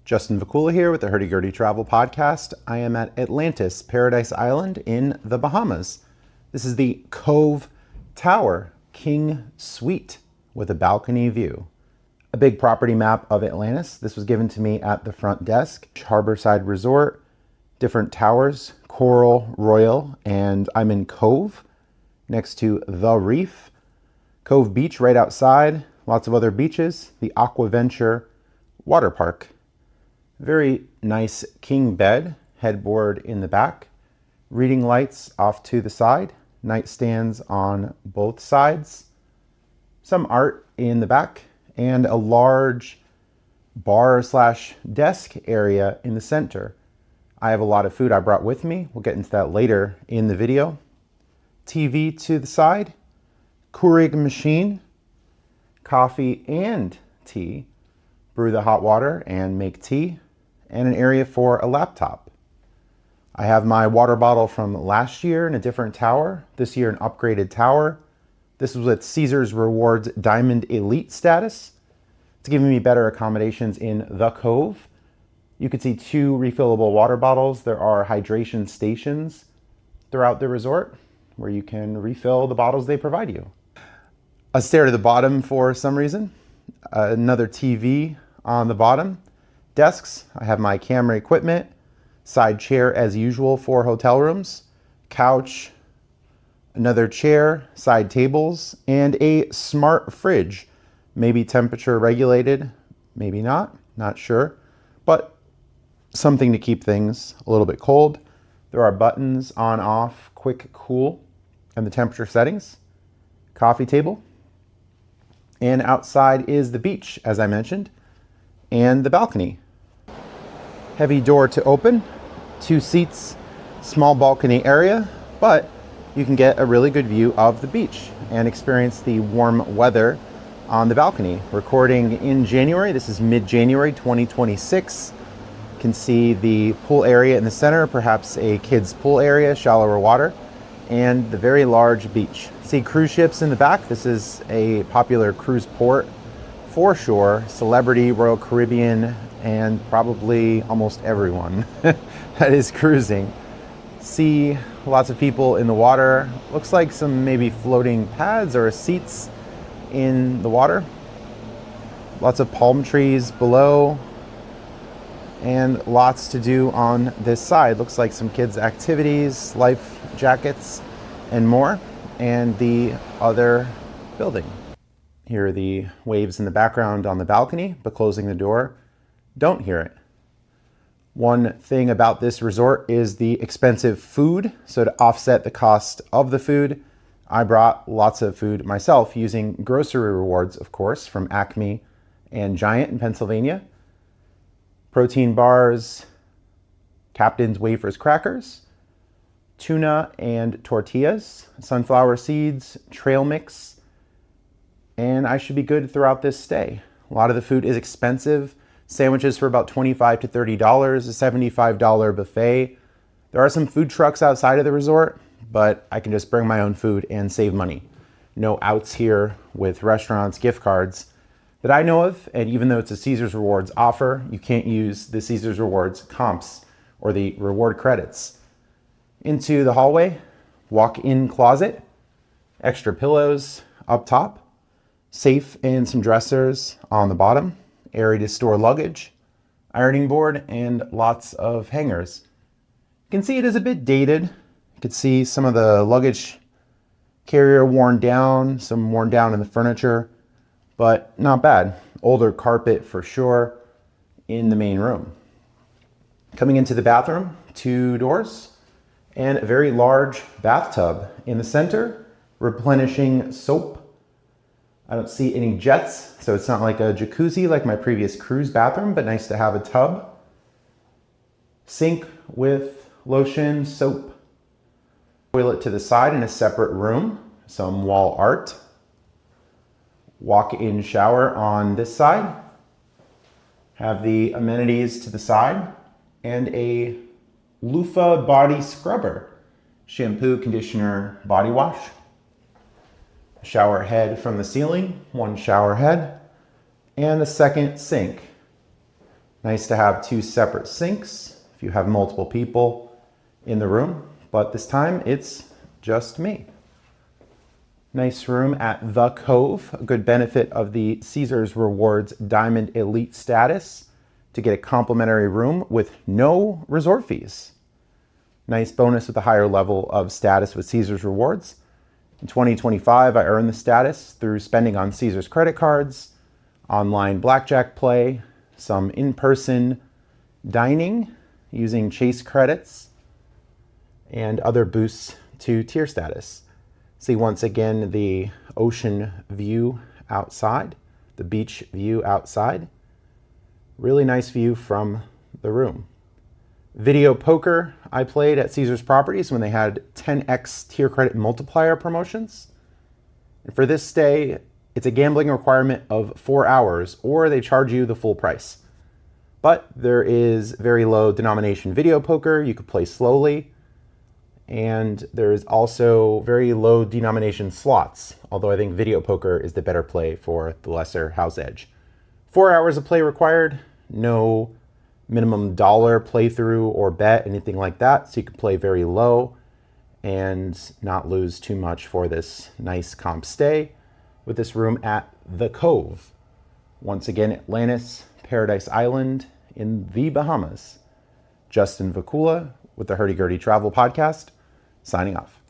Justin Vacula here with the Hurdy Gurdy Travel Podcast. I am at Atlantis, Paradise Island in the Bahamas. This is the Cove Tower King Suite with a balcony view. A big property map of Atlantis. This was given to me at the front desk. Harborside Resort, different towers, Coral, Royal, and I'm in Cove next to the Reef. Cove Beach right outside, lots of other beaches. The Aquaventure Water Park. Very nice king bed, headboard in the back, reading lights off to the side, nightstands on both sides, some art in the back, and a large bar/desk area in the center. I have a lot of food I brought with me. We'll get into that later in the video. TV to the side, Keurig machine, coffee and tea, brew the hot water and make tea, and an area for a laptop. I have my water bottle from last year in a different tower, this year an upgraded tower. This was with Caesars Rewards Diamond Elite status. It's giving me better accommodations in the Cove. You can see 2 refillable water bottles. There are hydration stations throughout the resort where you can refill the bottles they provide you. A stair to the bottom for some reason. Another TV on the bottom. Desks, I have my camera equipment, side chair as usual for hotel rooms, couch, another chair, side tables, and a smart fridge. Maybe temperature regulated, maybe not sure, but something to keep things a little bit cold. There are buttons on, off, quick, cool, and the temperature settings. Coffee table. And outside is the beach, as I mentioned, and the balcony. Heavy door to open, 2 seats, small balcony area, but you can get a really good view of the beach and experience the warm weather on the balcony. Recording in January, this is mid-January 2026. You can see the pool area in the center, perhaps a kids pool area, shallower water, and the very large beach. See cruise ships in the back. This is a popular cruise port for sure. Celebrity, Royal Caribbean, and probably almost everyone that is cruising. See lots of people in the water. Looks like some maybe floating pads or seats in the water. Lots of palm trees below and lots to do on this side. Looks like some kids' activities, life jackets, and more. And the other building. Here are the waves in the background on the balcony, but closing the door, don't hear it. One thing about this resort is the expensive food. So to offset the cost of the food, I brought lots of food myself using grocery rewards, of course, from Acme and Giant in Pennsylvania. Protein bars, Captain's Wafers crackers, tuna and tortillas, sunflower seeds, trail mix, and I should be good throughout this stay. A lot of the food is expensive. Sandwiches for about $25 to $30, a $75 buffet. There are some food trucks outside of the resort, but I can just bring my own food and save money. No outs here with restaurants, gift cards that I know of, and even though it's a Caesars Rewards offer, you can't use the Caesars Rewards comps or the reward credits. Into the hallway, walk-in closet, extra pillows up top, safe and some dressers on the bottom, area to store luggage, ironing board, and lots of hangers. You can see it is a bit dated. You can see some of the luggage carrier worn down, some worn down in the furniture, but not bad. Older carpet for sure in the main room. Coming into the bathroom, 2 doors, and a very large bathtub in the center, replenishing soap. I don't see any jets, so it's not like a jacuzzi like my previous cruise bathroom, but nice to have a tub. Sink with lotion, soap. Toilet to the side in a separate room, some wall art. Walk-in shower on this side. Have the amenities to the side and a loofah body scrubber. Shampoo, conditioner, body wash. Shower head from the ceiling, 1 shower head, and a second sink. Nice to have 2 separate sinks if you have multiple people in the room, but this time it's just me. Nice room at the Cove. A good benefit of the Caesars Rewards Diamond Elite status to get a complimentary room with no resort fees. Nice bonus with a higher level of status with Caesars Rewards. In 2025, I earned the status through spending on Caesars credit cards, online blackjack play, some in-person dining using Chase credits, and other boosts to tier status. See once again the ocean view outside, the beach view outside. Really nice view from the room. Video poker I played at Caesars Properties when they had 10x tier credit multiplier promotions. And for this stay, it's a gambling requirement of 4 hours or they charge you the full price. But there is very low denomination video poker. You could play slowly. And there is also very low denomination slots, although I think video poker is the better play for the lesser house edge. 4 hours of play required, no minimum dollar playthrough or bet, anything like that. So you can play very low and not lose too much for this nice comp stay with this room at the Cove. Once again, Atlantis, Paradise Island in the Bahamas. Justin Vacula with the Hurdy Gurdy Travel Podcast, signing off.